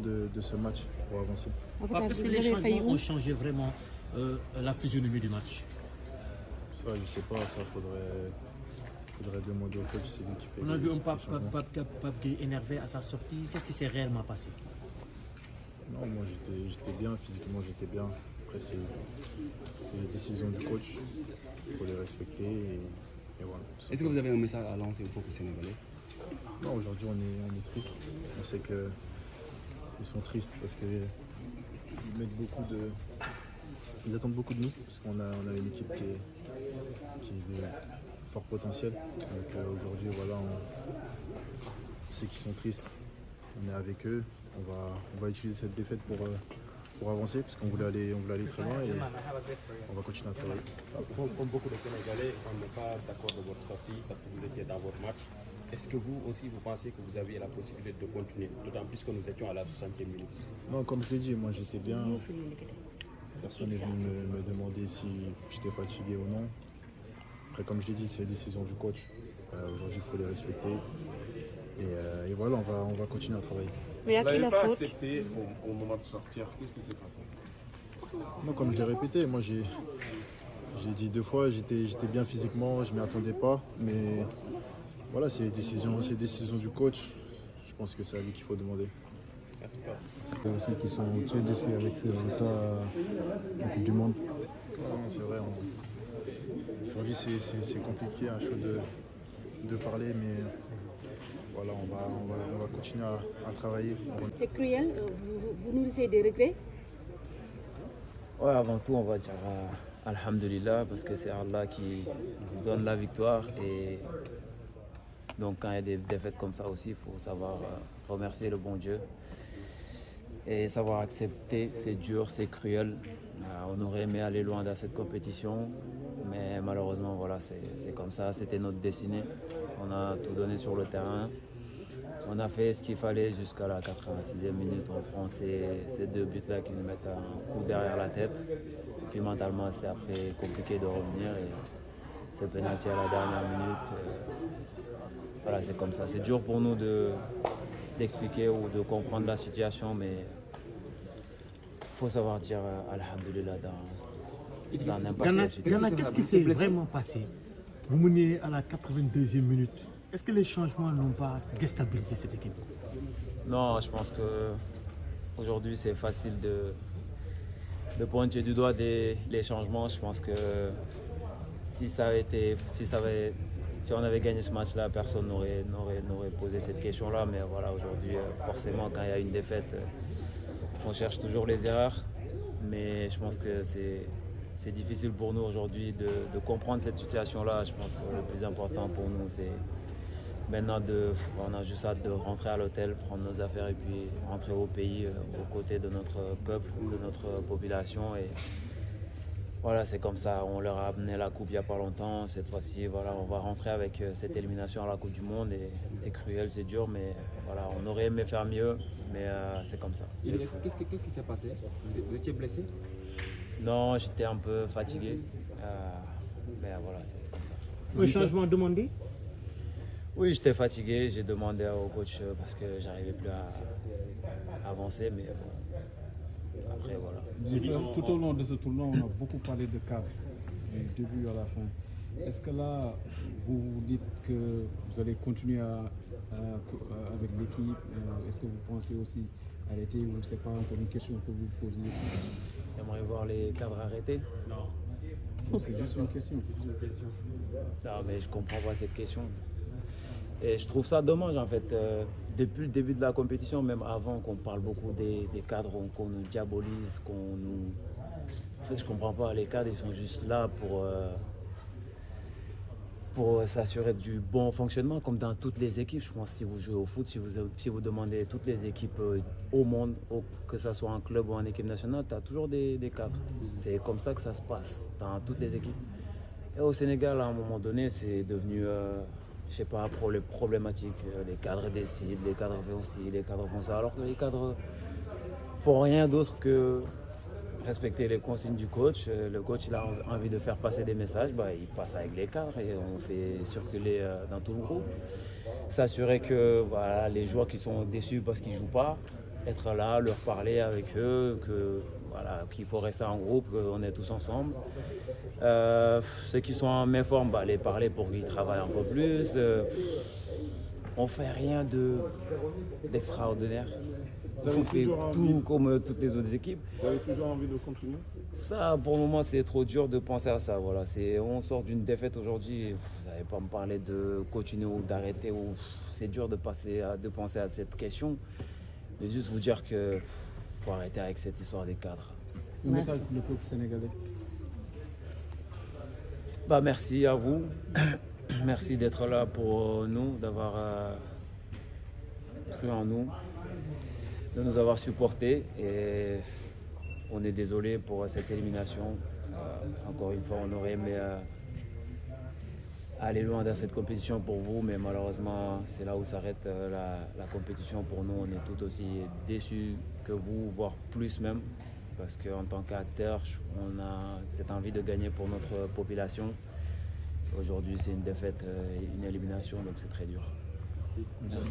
de ce match pour avancer. Est-ce que les changements ont changé vraiment la physionomie du match? Ça, je sais pas, ça faudrait demander au coach, c'est lui qui fait. On a vu un Pape Gueye énervé à sa sortie. Qu'est-ce qui s'est réellement passé? Non, moi j'étais bien, physiquement j'étais bien. Après, c'est les décisions du coach, il faut les respecter et voilà. Est-ce que vous avez un message à lancer au peuple sénégalais? Non, aujourd'hui on est triste. On sait qu'ils sont tristes parce qu'ils attendent beaucoup de nous, parce qu'on a une équipe qui est de fort potentiel. Donc aujourd'hui, voilà, on sait qu'ils sont tristes. On est avec eux. On va utiliser cette défaite pour avancer, parce qu'on voulait aller très loin et on va continuer à travailler. Comme beaucoup de Sénégalais, on n'est pas d'accord de votre sortie parce que vous étiez dans votre match. Est-ce que vous aussi, vous pensez que vous aviez la possibilité de continuer, d'autant plus que nous étions à la 60e minute? Non, comme je l'ai dit, moi j'étais bien. Personne n'est venu me demander si j'étais fatigué ou non. Après, comme je l'ai dit, c'est la décision du coach. Aujourd'hui, il faut les respecter. Et voilà, on va continuer à travailler. Mais à qui la faute? Accepté au moment de sortir. Qu'est-ce qui s'est passé? Non, comme je l'ai répété, moi j'ai dit 2 fois, j'étais bien physiquement, je ne m'y attendais pas. Mais voilà, c'est les décisions du coach. Je pense que c'est à lui qu'il faut demander. Il y a aussi qui sont très déçus avec ces résultats en Coupe du Monde. Non, c'est vrai. Aujourd'hui, c'est compliqué, chaud de parler, mais voilà, on va continuer à travailler. C'est cruel, vous nous laissez des regrets? Ouais, avant tout, on va dire Alhamdulillah, parce que c'est Allah qui nous donne la victoire. Et donc, quand il y a des défaites comme ça aussi, il faut savoir remercier le bon Dieu et savoir accepter. C'est dur, c'est cruel. On aurait aimé aller loin dans cette compétition, mais malheureusement, voilà, c'est comme ça. C'était notre destinée. On a tout donné sur le terrain. On a fait ce qu'il fallait jusqu'à la 86e minute. On prend ces 2 buts-là qui nous mettent un coup derrière la tête. Et puis mentalement, c'était après compliqué de revenir. Et ce penalty à la dernière minute, voilà, c'est comme ça. C'est dur pour nous d'expliquer ou de comprendre la situation, mais il faut savoir dire Alhamdulillah dans n'importe quelle situation. Gana, qu'est-ce qui s'est vraiment passé? Vous menez à la 82e minute. Est-ce que les changements n'ont pas déstabilisé cette équipe? Non, je pense qu'aujourd'hui c'est facile de pointer du doigt les changements. Je pense que si on avait gagné ce match-là, personne n'aurait posé cette question-là. Mais voilà, aujourd'hui, forcément, quand il y a une défaite, on cherche toujours les erreurs. Mais je pense que c'est difficile pour nous aujourd'hui de comprendre cette situation-là. Je pense que le plus important pour nous, c'est maintenant on a juste hâte de rentrer à l'hôtel, prendre nos affaires et puis rentrer au pays, aux côtés de notre peuple, de notre population. Et voilà, c'est comme ça. On leur a amené la coupe il n'y a pas longtemps. Cette fois-ci, voilà, on va rentrer avec cette élimination à la Coupe du Monde. Et c'est cruel, c'est dur, mais voilà, on aurait aimé faire mieux, mais c'est comme ça. Qu'est-ce qui s'est passé? Vous étiez blessé? Non, j'étais un peu fatigué, mais voilà, c'est comme ça. Un changement demandé? Oui, j'étais fatigué, j'ai demandé au coach parce que j'arrivais plus à avancer, mais après voilà. Tout au long de ce tournoi, on a beaucoup parlé de cadre, du début à la fin. Est-ce que là, vous vous dites que vous allez continuer avec l'équipe? Est-ce que vous pensez aussi arrêter ou c'est pas encore une question que vous posez? J'aimerais voir les cadres arrêtés. Non, c'est juste une question. Non, mais je comprends pas cette question. Et je trouve ça dommage en fait, depuis le début de la compétition, même avant qu'on parle beaucoup des cadres, qu'on nous diabolise, qu'on nous... En fait, je comprends pas, les cadres ils sont juste là pour s'assurer du bon fonctionnement, comme dans toutes les équipes. Je pense que si vous jouez au foot, si vous demandez toutes les équipes au monde, que ce soit en club ou en équipe nationale, tu as toujours des cadres. C'est comme ça que ça se passe dans toutes les équipes. Et au Sénégal, à un moment donné, c'est devenu... je sais pas, problématique. Les cadres décident, les cadres font ci, les cadres font ça. Alors que les cadres font rien d'autre que respecter les consignes du coach. Le coach il a envie de faire passer des messages, il passe avec les cadres et on fait circuler dans tout le groupe. S'assurer que voilà, les joueurs qui sont déçus parce qu'ils ne jouent pas, être là, leur parler avec eux, voilà, qu'il faut rester en groupe, qu'on est tous ensemble. Ceux qui sont en main forme, les parler pour qu'ils travaillent un peu plus. On ne fait rien d'extraordinaire. On fait tout comme toutes les autres équipes. Vous avez toujours envie de continuer? Ça, pour le moment, c'est trop dur de penser à ça. Voilà. On sort d'une défaite aujourd'hui. Vous n'allez pas me parler de continuer ou d'arrêter. C'est dur de penser à cette question. Mais juste vous dire qu'il faut arrêter avec cette histoire des cadres. Un message pour le peuple sénégalais. Merci à vous. Merci d'être là pour nous, d'avoir cru en nous, de nous avoir supportés. Et on est désolé pour cette élimination. Encore une fois, on aurait aimé aller loin dans cette compétition pour vous, mais malheureusement, c'est là où s'arrête la compétition pour nous. On est tout aussi déçus que vous, voire plus même, parce qu'en tant qu'acteur, on a cette envie de gagner pour notre population. Aujourd'hui, c'est une défaite, une élimination, donc c'est très dur. Merci.